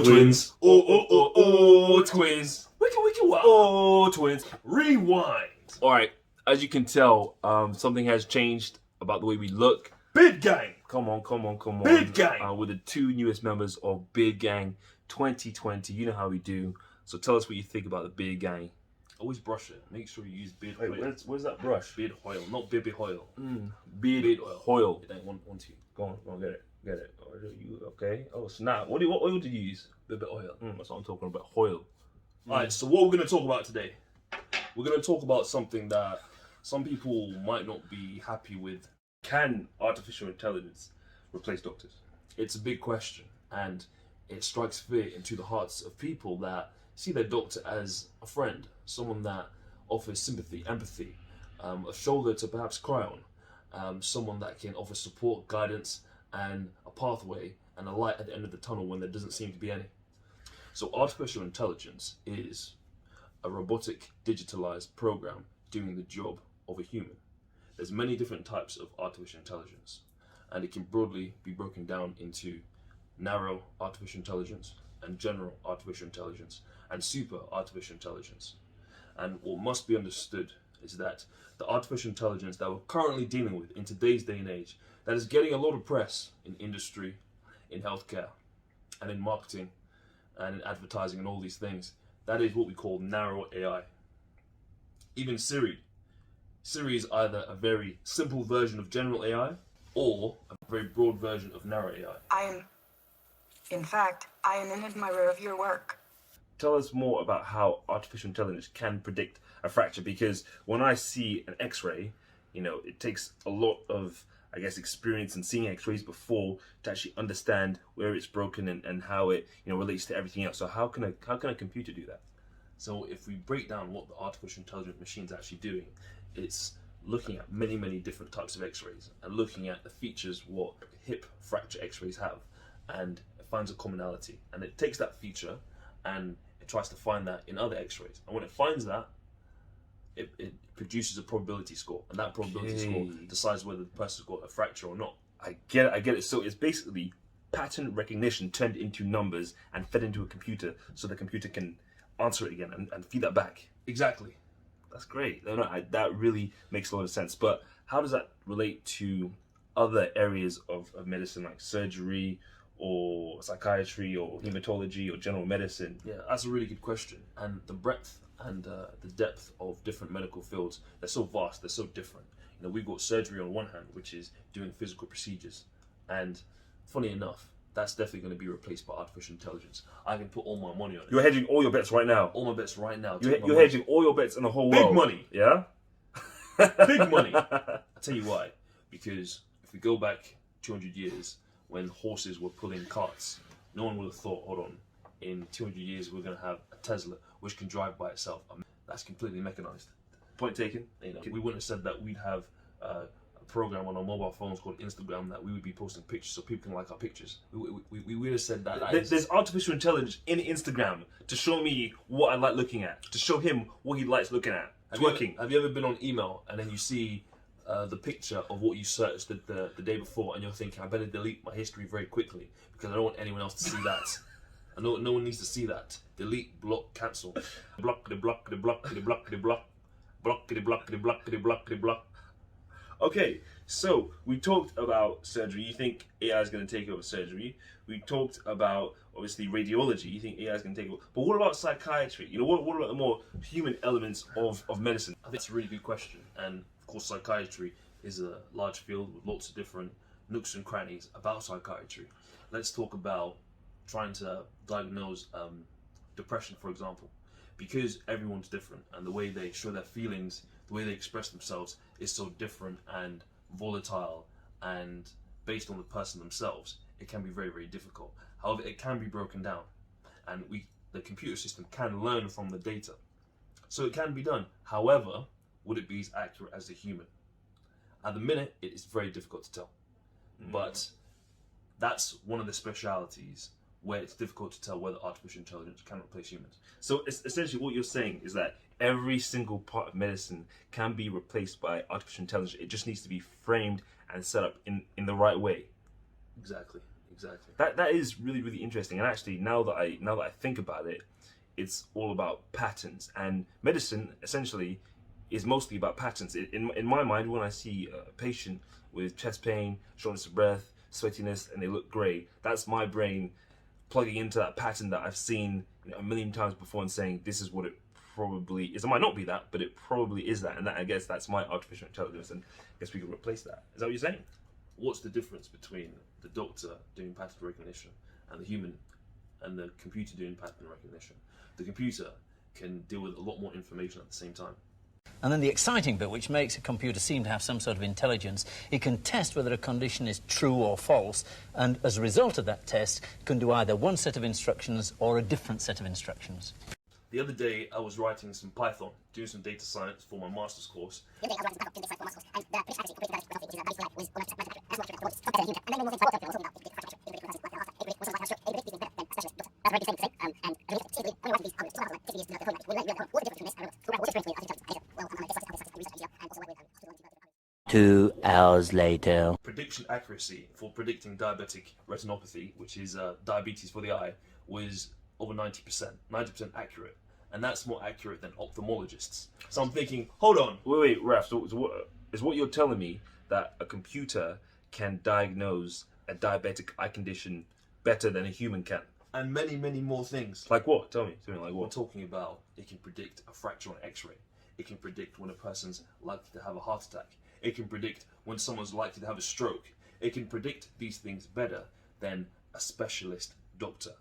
twins. Oh, twins. Wiki wiki wow. Oh, twins. Rewind. All right, as you can tell, something has changed about the way we look. Beard gang. Come on. Beard gang. With the two newest members of Beard Gang 2020. You know how we do. So tell us what you think about the Beard Gang. Always brush it. Make sure you use beard Wait, oil. where's that brush? Beard oil, not baby oil. Beard oil. It ain't one to you. Go on, get it. Oh, you okay? Oh snap! What oil do you use? Baby oil. That's what I'm talking about. Oil. Alright, so what we're going to talk about today, we're going to talk about something that some people might not be happy with. Can artificial intelligence replace doctors? It's a big question, and it strikes fear into the hearts of people that see their doctor as a friend, someone that offers sympathy, empathy, a shoulder to perhaps cry on, someone that can offer support, guidance, and a pathway and a light at the end of the tunnel when there doesn't seem to be any. So artificial intelligence is a robotic, digitalized program doing the job of a human. There's many different types of artificial intelligence, and it can broadly be broken down into narrow artificial intelligence and general artificial intelligence and super artificial intelligence. And what must be understood is that the artificial intelligence that we're currently dealing with in today's day and age, that is getting a lot of press in industry, in healthcare, and in marketing, and in advertising and all these things, that is what we call narrow AI. Even Siri is either a very simple version of general AI or a very broad version of narrow AI. I am an admirer of your work. Tell us more about how artificial intelligence can predict a fracture, because when I see an x-ray, it takes a lot of, experience in seeing x-rays before to actually understand where it's broken and how it, relates to everything else. So how can a computer do that? So if we break down what the artificial intelligence machine is actually doing, it's looking at many different types of x-rays and looking at the features what hip fracture x-rays have, and it finds a commonality, and it takes that feature and it tries to find that in other x-rays, and when it finds that, it produces a probability score, and that probability score decides whether the person's got a fracture or not. I get it. So it's basically pattern recognition turned into numbers and fed into a computer, so the computer can answer it again and feed that back. Exactly. That's great. That really makes a lot of sense. But how does that relate to other areas of medicine, like surgery or psychiatry or hematology or general medicine? Yeah, that's a really good question. And the breadth and the depth of different medical fields, they're so vast, they're so different. We've got surgery on one hand, which is doing physical procedures. And funny enough, that's definitely going to be replaced by artificial intelligence. I can put all my money on it. You're hedging all your bets right now. All my bets right now. You're hedging all your bets in the whole Big world. money. Yeah? Big money. I'll tell you why. Because if we go back 200 years, when horses were pulling carts, no one would have thought, hold on, in 200 years we're going to have a Tesla which can drive by itself. That's completely mechanized. Point taken. We wouldn't have said that we'd have a program on our mobile phones called Instagram that we would be posting pictures so people can like our pictures. We would have said that. There's artificial intelligence in Instagram to show me what I like looking at, to show him what he likes looking at. It's working. Have you ever been on email and then you see the picture of what you searched the day before, and you're thinking, I better delete my history very quickly because I don't want anyone else to see that. I know no one needs to see that. Delete, block, cancel. Block. Okay, so we talked about surgery. You think AI is going to take over surgery. We talked about, obviously, radiology. You think AI is going to take over. But what about psychiatry? What about the more human elements of medicine? I think it's a really good question. And of course, psychiatry is a large field with lots of different nooks and crannies about psychiatry. Let's talk about trying to diagnose depression, for example, because everyone's different and the way they show their feelings, the way they express themselves is so different and volatile, and based on the person themselves, it can be very difficult. However, it can be broken down, and the computer system can learn from the data, so it can be done. However, would it be as accurate as the human? At the minute, it is very difficult to tell, but that's one of the specialities where it's difficult to tell whether artificial intelligence can replace humans. So essentially what you're saying is that every single part of medicine can be replaced by artificial intelligence. It just needs to be framed and set up in the right way. Exactly. Exactly. That is really, really interesting. And actually, now that I think about it, it's all about patterns. And medicine essentially is mostly about patterns. In my mind, when I see a patient with chest pain, shortness of breath, sweatiness, and they look grey, that's my brain plugging into that pattern that I've seen a million times before and saying this is what it probably is. It might not be that, but it probably is that. And that, I guess that's my artificial intelligence. And I guess we can replace that. Is that what you're saying? What's the difference between the doctor doing pattern recognition and the human and the computer doing pattern recognition? The computer can deal with a lot more information at the same time. And then the exciting bit, which makes a computer seem to have some sort of intelligence, it can test whether a condition is true or false, and as a result of that test, it can do either one set of instructions or a different set of instructions. The other day, I was writing some Python, doing some data science for my master's course. Two hours later. Prediction accuracy for predicting diabetic retinopathy, which is diabetes for the eye, was over 90%. 90% accurate. And that's more accurate than ophthalmologists. So I'm thinking, hold on. Wait, Raph, so what you're telling me that a computer can diagnose a diabetic eye condition better than a human can? And many, many more things. Like what? Tell me like We're what? talking about, it can predict a fracture on X-ray. It can predict when a person's likely to have a heart attack. It can predict when someone's likely to have a stroke. It can predict these things better than a specialist doctor.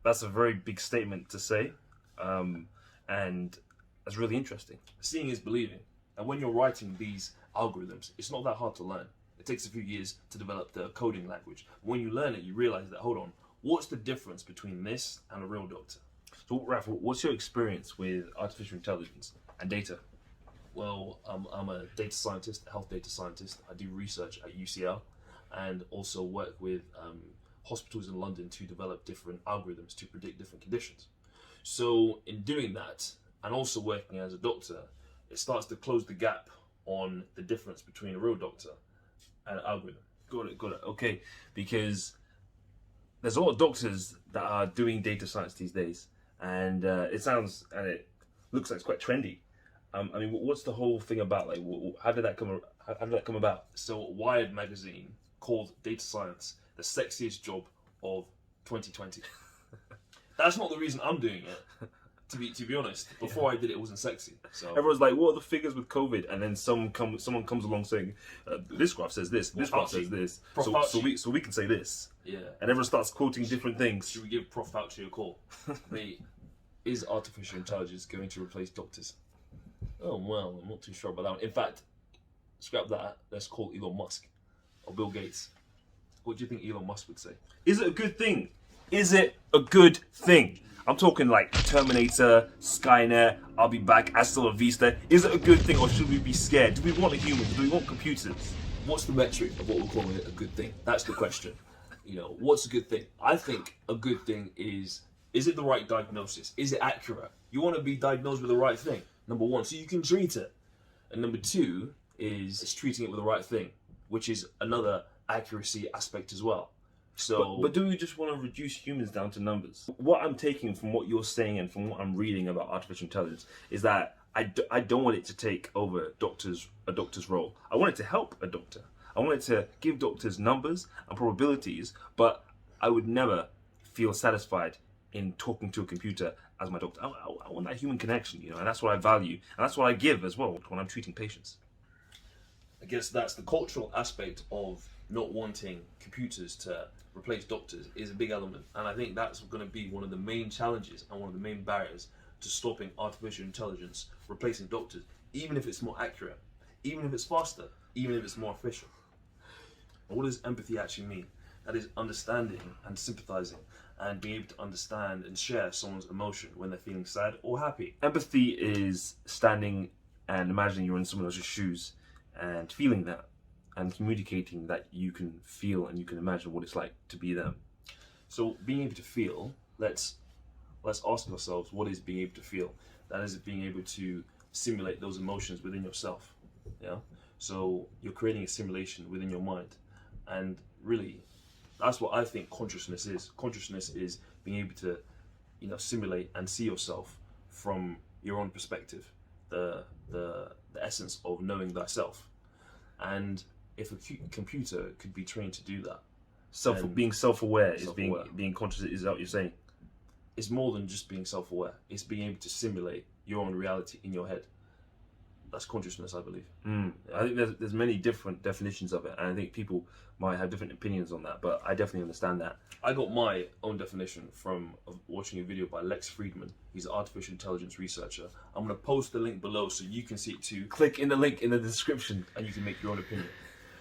That's a very big statement to say, and that's really interesting. Seeing is believing. And when you're writing these algorithms, it's not that hard to learn. It takes a few years to develop the coding language. When you learn it, you realize that, hold on, what's the difference between this and a real doctor? So, Raph, what's your experience with artificial intelligence and data? Well, I'm a data scientist, a health data scientist. I do research at UCL and also work with hospitals in London to develop different algorithms to predict different conditions. So in doing that, and also working as a doctor, it starts to close the gap on the difference between a real doctor and an algorithm. Got it. Okay, because there's a lot of doctors that are doing data science these days, and it looks like it's quite trendy. I mean, what's the whole thing about? Like, how did that come about? So Wired magazine called data science the sexiest job of 2020. That's not the reason I'm doing it. To be honest, before I did it wasn't sexy. So everyone's like, "What are the figures with COVID?" And then someone comes along saying, "This graph says this. This graph says this. So we can say this." Yeah. And everyone starts quoting different things. Should we give Prof Fauci a call? Mate, is artificial intelligence going to replace doctors? Oh well, I'm not too sure about that one. In fact, scrap that. Let's call Elon Musk or Bill Gates. What do you think Elon Musk would say? Is it a good thing? Is it a good thing? I'm talking like Terminator, Skynet, I'll be back, Hasta la Vista. Is it a good thing or should we be scared? Do we want humans? Do we want computers? What's the metric of what we're calling it a good thing? That's the question. What's a good thing? I think a good thing is it the right diagnosis? Is it accurate? You want to be diagnosed with the right thing, number one, so you can treat it. And number two is it's treating it with the right thing, which is another accuracy aspect as well. So, but do we just want to reduce humans down to numbers? What I'm taking from what you're saying and from what I'm reading about artificial intelligence is that I don't want it to take over a doctor's role. I want it to help a doctor. I want it to give doctors numbers and probabilities, but I would never feel satisfied in talking to a computer as my doctor. I want that human connection, and that's what I value, and that's what I give as well when I'm treating patients. I guess that's the cultural aspect of not wanting computers to replace doctors is a big element, and I think that's going to be one of the main challenges and one of the main barriers to stopping artificial intelligence replacing doctors, even if it's more accurate, even if it's faster, even if it's more efficient. And what does empathy actually mean? That is understanding and sympathizing and being able to understand and share someone's emotion when they're feeling sad or happy. Empathy is standing and imagining you're in someone else's shoes and feeling that and communicating that you can feel and you can imagine what it's like to be them. So being able to feel, let's ask ourselves, what is being able to feel? That is being able to simulate those emotions within yourself. Yeah. So you're creating a simulation within your mind, and really, That's what I think consciousness is. Consciousness is being able to, simulate and see yourself from your own perspective, the essence of knowing thyself. And if a computer could be trained to do that, Being self-aware is Self-aware. being conscious. Is that what you're saying? it's more than just being self-aware. It's being able to simulate your own reality in your head. That's consciousness, I believe. I think there's many different definitions of it, and I think people might have different opinions on that. But I definitely understand that. I got my own definition from watching a video by Lex Friedman. He's an artificial intelligence researcher. I'm going to post the link below so you can see it too. Click in the link in the description. And you can make your own opinion.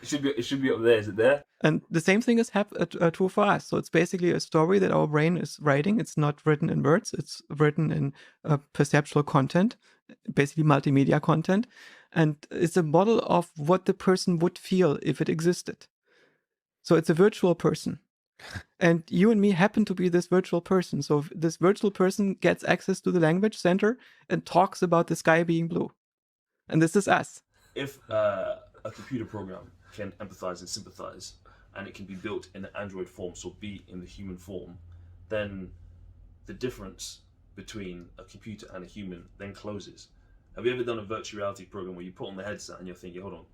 It should be up there. Is it there? And the same thing is true for us. So it's basically a story that our brain is writing. It's not written in words. It's written in perceptual content, basically multimedia content. And it's a model of what the person would feel if it existed. So it's a virtual person. And you and me happen to be this virtual person. So this virtual person gets access to the language center and talks about the sky being blue. And this is us. If a computer program can empathize and sympathize, and it can be built in an android form, so be in the human form, then the difference between a computer and a human then closes. Have you ever done a virtual reality program where you put on the headset and you're thinking, hold on,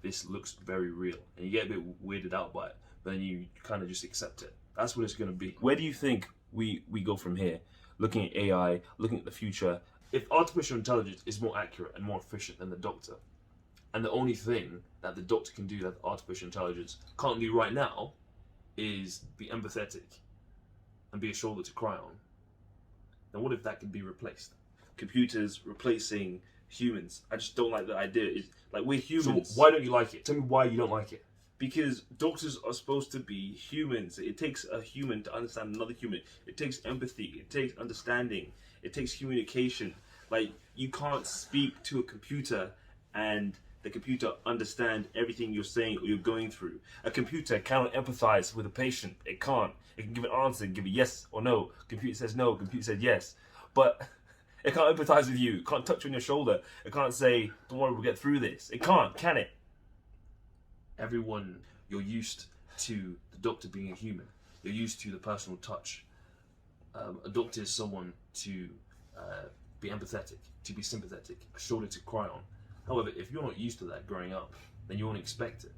this looks very real, and you get a bit weirded out by it, but then you kind of just accept it? That's what it's going to be. Where do you think we go from here? Looking at AI, looking at the future. If artificial intelligence is more accurate and more efficient than the doctor, and the only thing that the doctor can do that artificial intelligence can't do right now is be empathetic and be a shoulder to cry on, then what if that can be replaced? Computers replacing humans. I just don't like the idea. It's like, we're humans. So why don't you like it? Tell me why you don't like it. Because doctors are supposed to be humans. It takes a human to understand another human. It takes empathy. It takes understanding. It takes communication. Like, you can't speak to a computer and the computer understand everything you're saying or you're going through. A computer cannot empathize with a patient. It can't. It can give an answer, give a yes or no. Computer says no, computer says yes. But it can't empathize with you. It can't touch you on your shoulder. It can't say, don't worry, we'll get through this. It can't, can it? Everyone, you're used to the doctor being a human. You're used to the personal touch. A doctor is someone to be empathetic, to be sympathetic, a shoulder to cry on. However, if you're not used to that growing up, then you won't expect it.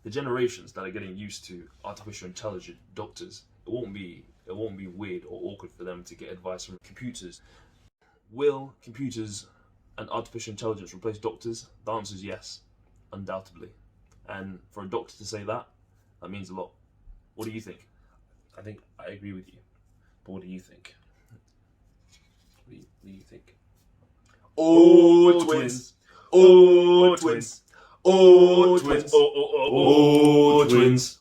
The generations that are getting used to artificial intelligent doctors, it won't be weird or awkward for them to get advice from computers. Will computers and artificial intelligence replace doctors? The answer is yes, undoubtedly. And for a doctor to say that, that means a lot. What do you think? I think I agree with you. But what do you think? What do you think? Oh, twins! Oh, twins! Oh, twins! Oh, twins!